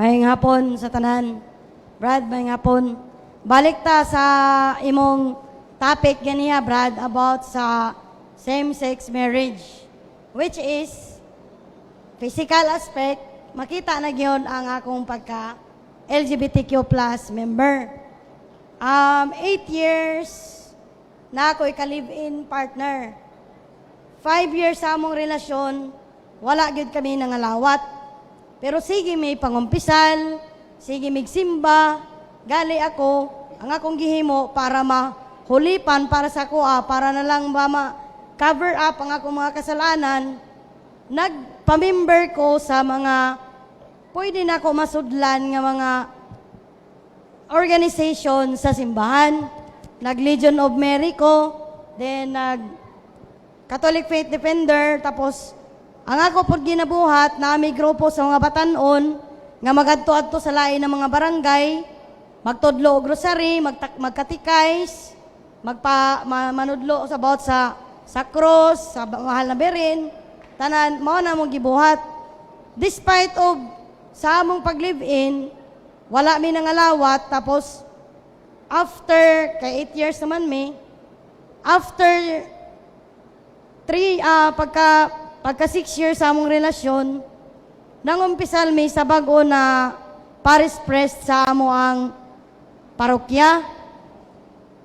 Maayong hapon sa tanan. Brad, maayong hapon. Balik ta sa imong topic ganiya, Brad, about sa same-sex marriage, which is physical aspect. Makita na gyud ang akong pagka LGBTQ plus member. 8 years na ako ka-live-in partner. 5 years sa among relasyon, wala gyud kami nangalawat. Pero sige may pangumpisal, sige mig simba, gali ako, ang akong gihimo para mahulipan para sa kuha, para na lang ba ma-cover up ang akong mga kasalanan, nagpamember ko sa mga pwede na ako masudlan nga mga organization sa simbahan. Nag-Legion of Mary ko, then nag-Catholic Faith Defender, tapos ang ako po ginabuhat na may grupo sa mga batanon nga magadto-adto sa lain ng mga barangay, magtudlo og rosary, magkatikays, manudlo about sa cross, sa mahal na berin, tanan mao na mong gibuhat. Despite of sa among pag-live-in, wala mi nangalawat, tapos after kay 8 years naman after pagka 6 years sa among relasyon, nangumpisal mi sa bag-o na parish priest sa amo ang parokya.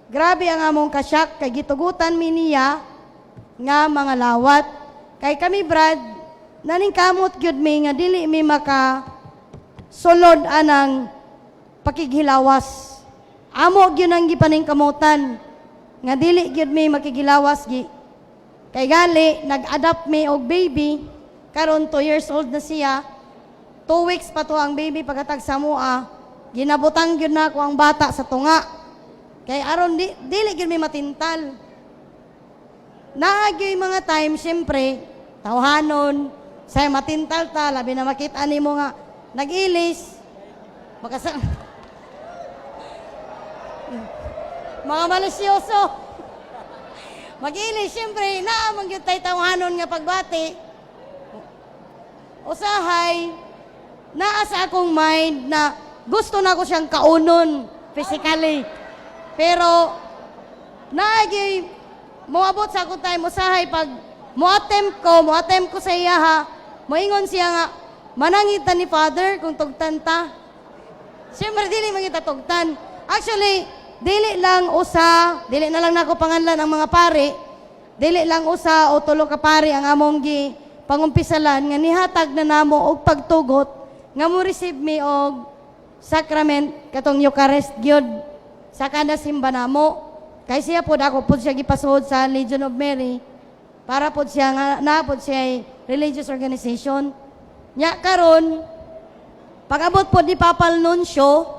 Grabe ang among kasyak, kay gitugutan mi niya nga mga lawat. Kay kami, Brad, naningkamot gyud mi nga dili mi maka sulod anang pakighilawas. Amo gyud ang gipaningkamutan nga dili gyud mi makighilawas kay gali, nag-adapt me og baby, karon 2 years old na siya, 2 weeks pa to ang baby pagkatag sa mua, ginabutang yun na ako ang bata sa tunga. Kay aron dili gyud mi matintal. Naagyoy mga time, siyempre, tawhanon, say matintal ta, labi na makita ni mo nga, nag-ilis, mga malisyoso. Mag-ilis, siyempre, naamang yung tayo tawanon nga pagbati. Usahay, naa sa akong mind na gusto na ko siyang kaunon physically. Pero, naagay, moabot sa akong time, usahay, pag mo-attempt ko sa iya ha, moingon siya nga, manangita ni Father kung tugtan ta. Siyempre, dili mangita tugtan. Actually, dili na lang nako panganlan ang mga pari, dili lang usa o tulo ka pari ang among pangumpisalan nga nihatag na namo og pagtugot nga mo receive mi og sacrament katong Eucharist gyud sa kada simba namo. Kay siya pod ako pod siya gipasuod sa Legion of Mary para pod siya nga naapod siya religious organization. Nya karon pag-abot pod ni Papal Nuncio,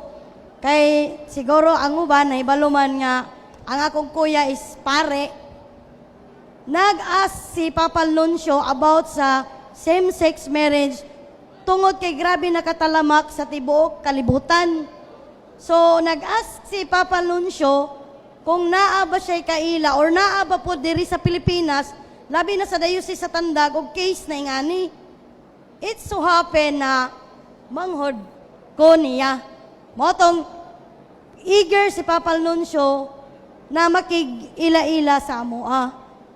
kay siguro ang uban na ibaluman nga ang akong kuya is pare. Nag-ask si Papal Nuncio about sa same-sex marriage tungod kay grabe nakatalamak sa tibuok kalibutan. So nag-ask si Papal Nuncio kung naa ba siya kaila or naa ba po diri sa Pilipinas, labi na sa Diocese sa Tandag og case na ingani. It so happen na manghod ko niya. Motong eager si Papal Nuncio na makig-ila-ila sa amoa.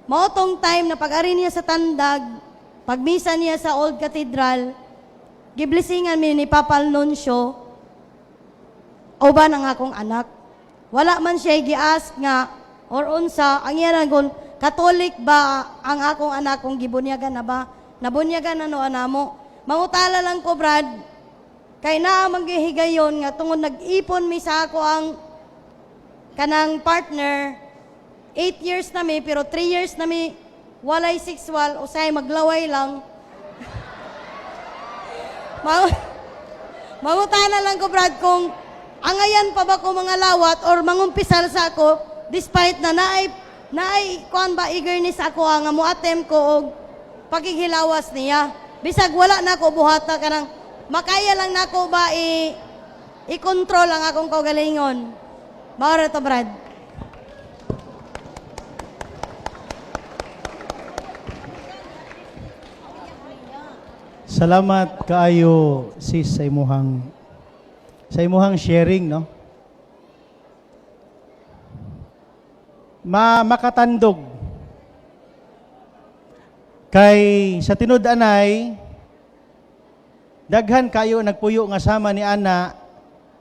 Motong time na pag-ari niya sa Tandag, pagmisa niya sa Old Cathedral, giblisingan mi ni Papal Nuncio, uban ang akong anak. Wala man siya gi-ask nga, or unsa, ang iyan kung Katolik ba ang akong anak kung gibunyagan na ba? Nabunyagan na no anamo. Mangutala lang ko, Brad, kay naa maghihigayon nga tungod nag-ipon mi sa ako ang kanang partner, 8 years na mi, pero 3 years na mi walay sexual, usay maglaway lang. Mangutana lang ko, Brad, kung angayan pa ba ko mga lawat or mangumpisal sa ako, despite na naay kuan ba eagerness ako nga mo-attempt ko og paghihilawas niya. Bisag wala na ko buhata kanang makaya lang na ako ba i-control ang akong kaugalingon. Maura to, Brad. Salamat kaayo sis sa imuhang sharing, no? Makatandog kay sa tinud-anay daghan kayo nagpuyo nga sama ni ana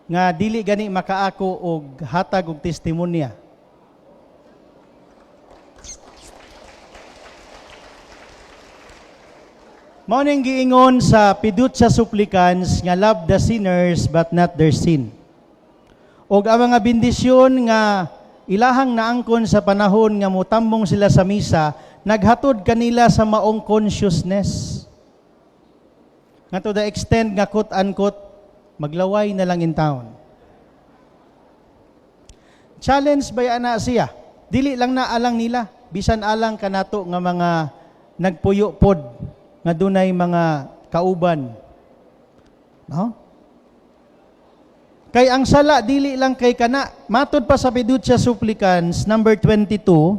nga dili gani makaako og hatag og testimonya. Mao ning giingon sa pidut sa supplicants nga love the sinners but not their sin. Og ang mga bendisyon nga ilahang naangkon sa panahon nga mutambong sila sa misa, naghatod kanila sa maong consciousness. Nga to the extent nga quote-unquote, maglaway na lang in town. Challenge ba ana siya? Dili lang na alang nila, bisan alang kanato nga mga nagpuyo pod nga dunay mga kauban. No? Kay ang sala dili lang kay kana, matud pa sa pidut sa supplicants number 22,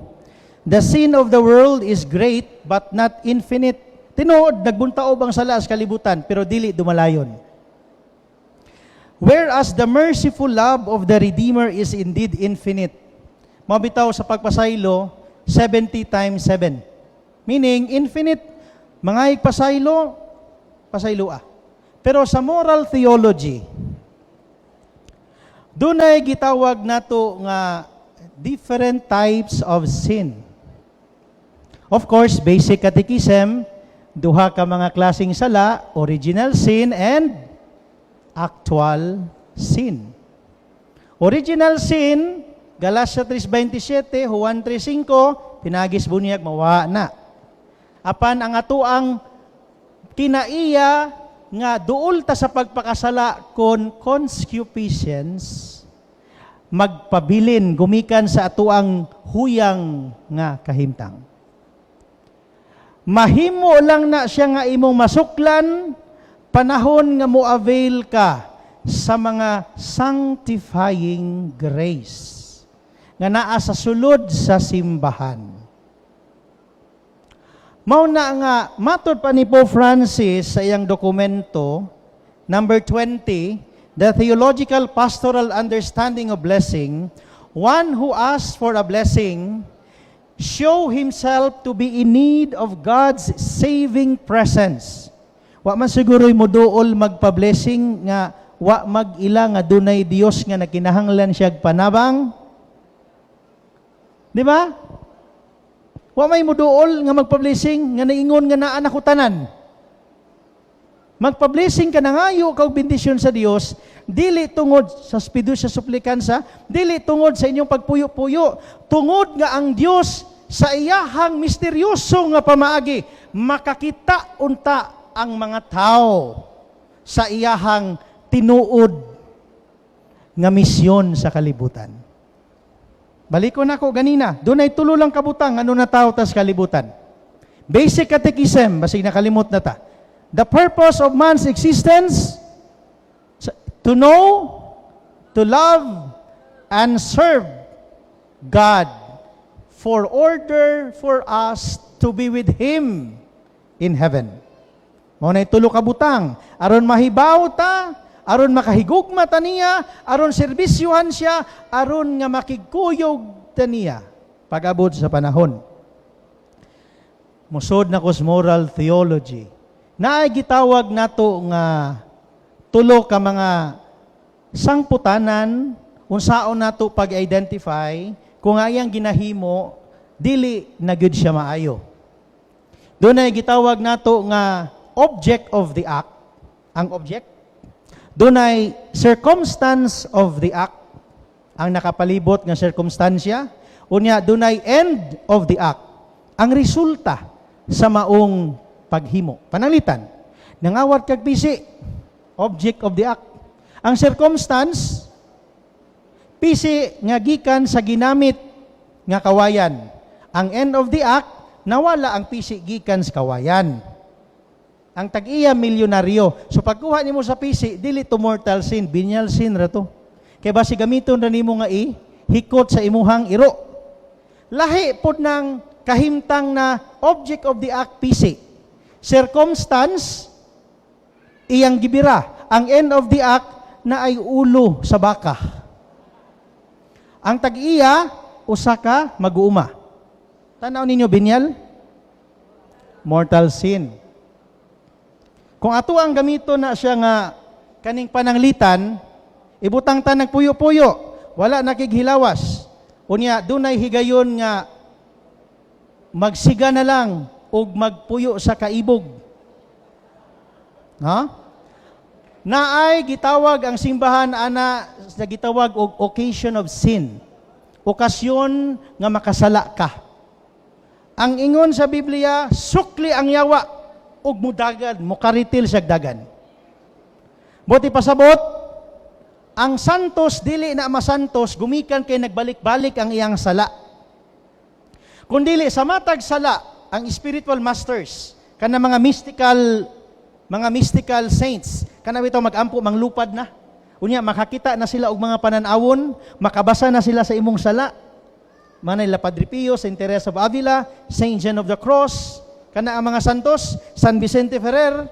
the sin of the world is great but not infinite. Tinuod nagbuntaob ang sala sa kalibutan pero dili dumalayon. Whereas the merciful love of the Redeemer is indeed infinite. Mabitaw sa pagpasaylo 70 times 7. Meaning infinite. Mga pasaylo, pasaylo ah. Pero sa moral theology, dunay gitawag nato nga different types of sin. Of course, basic catechism, duha ka mga klaseng sala, original sin and actual sin. Original sin, Galatia 3:27, Juan 3:5, pinagis bunyag mawa na. Apan ang atuang kinaiya nga duol ta sa pagpakasala kon concupiscence magpabilin gumikan sa atuang huyang nga kahimtang. Mahimo lang na siya nga imong masuklan panahon nga mo-avail ka sa mga sanctifying grace nga naa sa sulod sa simbahan. Mao na nga, matod pa ni Pope Francis sa iyang dokumento, number 20, The Theological Pastoral Understanding of Blessing, one who asks for a blessing, show himself to be in need of God's saving presence. Wa man siguro'y moduol magpa-blessing nga, wa mag-ila nga dunay Dios nga nakinahanglan siya panabang. Di ba? Wa may muduol nga magpa-blessing nga naingon nga naa na ko tanan. Magpa-blessing ka na ngayo kag bendisyon sa Dios, dili tungod sa spidus sa suplikansa, dili tungod sa inyong pagpuyo-puyo, tungod nga ang Dios sa iyahang misteryoso nga pamaagi makakita unta ang mga tao sa iyahang tinuod nga misyon sa kalibutan. Balikon ako ganina, doon ay tulo lang kabutang, ano na tao tas kalibutan. Basic catechism, basig nakalimot na ta. The purpose of man's existence, to know, to love, and serve God, for order for us to be with Him in heaven. Mao na tulo kabutang, aron mahibaw ta, aron makahigugma ta niya, aron serbisyuhan siya, aron nga makigkuyog ta niya pag-abot sa panahon. Musod na kos moral theology. Naay gitawag nato nga tulo ka mga sangputanan unsaon nato pag-identify kung ayang ginahimo dili na gyud siya maayo. Doon ay gitawag nato nga object of the act. Ang object dunay circumstance of the act, ang nakapalibot nga circumstansya, unya dunay end of the act, ang resulta sa maong paghimo. Pananglitan, nangawat kag pisi, object of the act. Ang circumstance, pisi nga gikan sa ginamit nga kawayan. Ang end of the act, nawala ang pisi gikan sa kawayan. Ang tag-iya milyonaryo. So pagkuha nimo sa PC, dili to mortal sin, venial sin ra to. Kay basi gamiton ra nimo nga hikot sa imuhang iro. Lahi pod ng kahimtang na object of the act PC. Circumstance, iyang gibira. Ang end of the act na ay ulo sa baka. Ang tag-iya, usa ka mag-uuma. Tanaw ninyo, binyal? Mortal sin. Kung ato ang gamito na siya nga kaning pananglitan, ibutang ta nagpuyo-puyo, wala nakighilawas. Unya, dunay higayon nga magsiga na lang o magpuyo sa kaibog. Ha? Naay gitawag ang simbahan ana sa gitawag og occasion of sin. Okasyon nga makasala ka. Ang ingon sa Biblia, sukli ang yawa ug mudagan, mukaritil siya dagan. Buti pasabot, ang santos dili na masantos gumikan kay nagbalik-balik ang iyang sala. Kung dili sa matag sala ang spiritual masters kana mga mystical saints kana bitaw magampo manglupad na. Unya makakita na sila og mga pananawon, makabasa na sila sa imong sala. Manay la Padre Pio, Saint Teresa of Avila, Saint John of the Cross, kana ang mga santos, San Vicente Ferrer,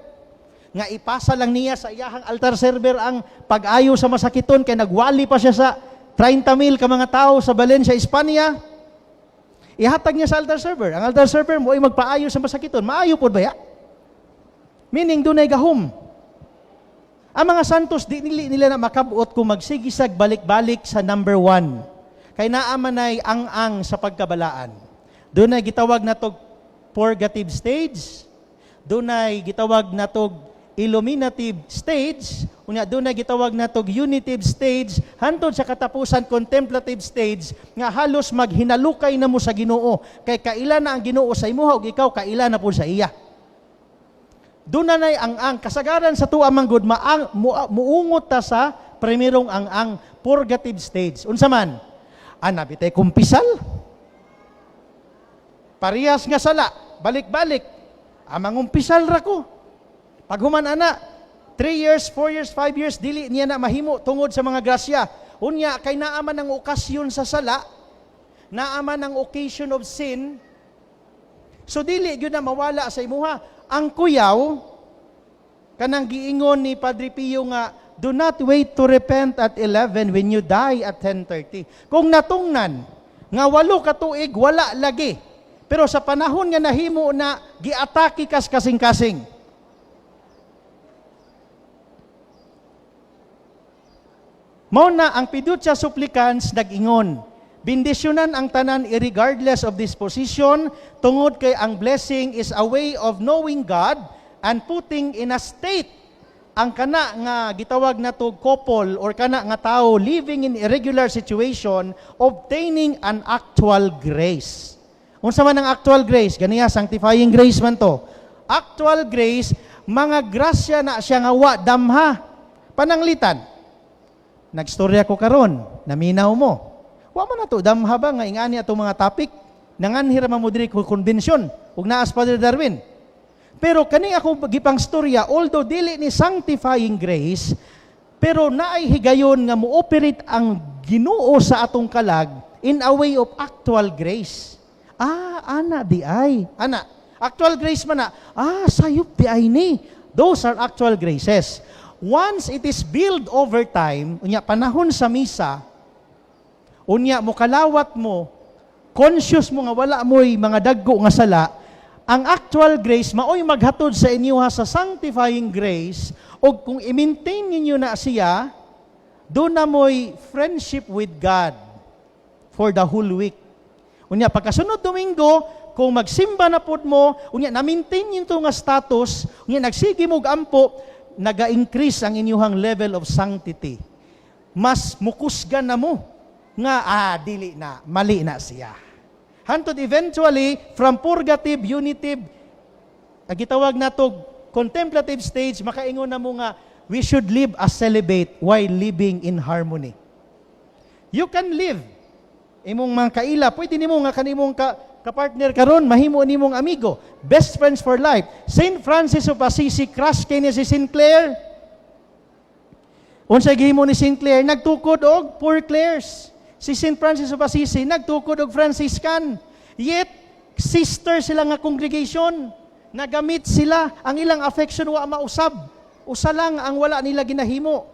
nga ipasa lang niya sa iyahang altar server ang pag-ayo sa masakiton kay nagwali pa siya sa 30,000 ka mga tao sa Valencia, Espanya. Ihatag niya sa altar server. Ang altar server mo ay magpaayo sa masakiton. Maayo po ba ya? Meaning dunay gahom. Ang mga santos, di nila na makabuot kung magsigisag balik-balik sa number 1. Kay naamanay ang sa pagkabalaan. Doon ay gitawag na to purgative stage. Doon ay gitawag na to illuminative stage. Doon ay gitawag na to unitive stage. Hantod sa katapusan contemplative stage nga halos maghinalukay na mo sa Ginoo. Kay kaila na ang Ginoo sa imuha ug ikaw kaila na po sa iya. Doon na ang kasagaran sa tuwa manggod muungot ta sa primerong ang purgative stage. Unsa man? Ana bitay kumpisal. Parehas nga sala, balik-balik. Amang umpisal ra ko. Pag human ana, 3 years, 4 years, 5 years, dili niya na mahimo tungod sa mga grasya. Unya, kay naaman ang okasyon sa sala, naaman ang occasion of sin, so dili yun na mawala sa imuha. Ang kuyaw, kanang giingon ni Padre Pio nga, do not wait to repent at 11 when you die at 10:30. Kung natungnan, nga 8 ka tuig, wala lagi. Pero sa panahon nga nahimo na, giatake kas kasing-kasing. Mao na ang Fiducia Supplicans nag-ingon, bendisyonan ang tanan irregardless of disposition, tungod kay ang blessing is a way of knowing God and putting in a state ang kana nga gitawag na to couple or kana nga tao living in irregular situation, obtaining an actual grace. Unsa man ang actual grace? Ganiya, sanctifying grace man to. Actual grace, mga grasya na siya nga wa damha. Pananglitan. Nagstorya ko karon, naminaw mo. Wa man na to, damha ba nga ingani atong mga topic? Nanganhira man mo diri ko konbensyon, ug naas Father Darwin. Pero kani ako gipang storya, although dili ni sanctifying grace, pero naay higayon nga mo-operate ang Ginoo sa atong kalag in a way of actual grace. Ana di ay. Ana, actual grace man na. Sayop di ay ni. Those are actual graces. Once it is built over time, unya panahon sa misa, unya mo kalawat mo, conscious mo nga wala mo'y mga dagko nga sala, ang actual grace, maoy maghatod sa inyo sa sanctifying grace, o kung i-maintain ninyo na siya, doon na mo'y friendship with God for the whole week. Unya, pagkasunod Domingo, kung magsimba na pod mo, unya, na-maintain nyo nga status, unya, nagsige mo ampo, naga-increase ang inyong level of sanctity. Mas mukusgan na mo, nga, dili na, mali na siya. Hantod eventually, from purgative, unitive, gitawag na to contemplative stage, makaingon na mo nga, we should live as celibate while living in harmony. You can live. Imong mga kaila, pwede nimo nga kanimong kapartner karon, mahimo nimong amigo. Best friends for life. Saint Francis of Assisi, crush kay ni si Sinclair. Unsay gihimo ni Sinclair, nagtukod og Poor Clares. Si Saint Francis of Assisi, nagtukod og Franciscan. Yet, sister sila nga congregation. Nagamit sila, ang ilang affection wa mausab. usa lang ang wala nila ginahimo.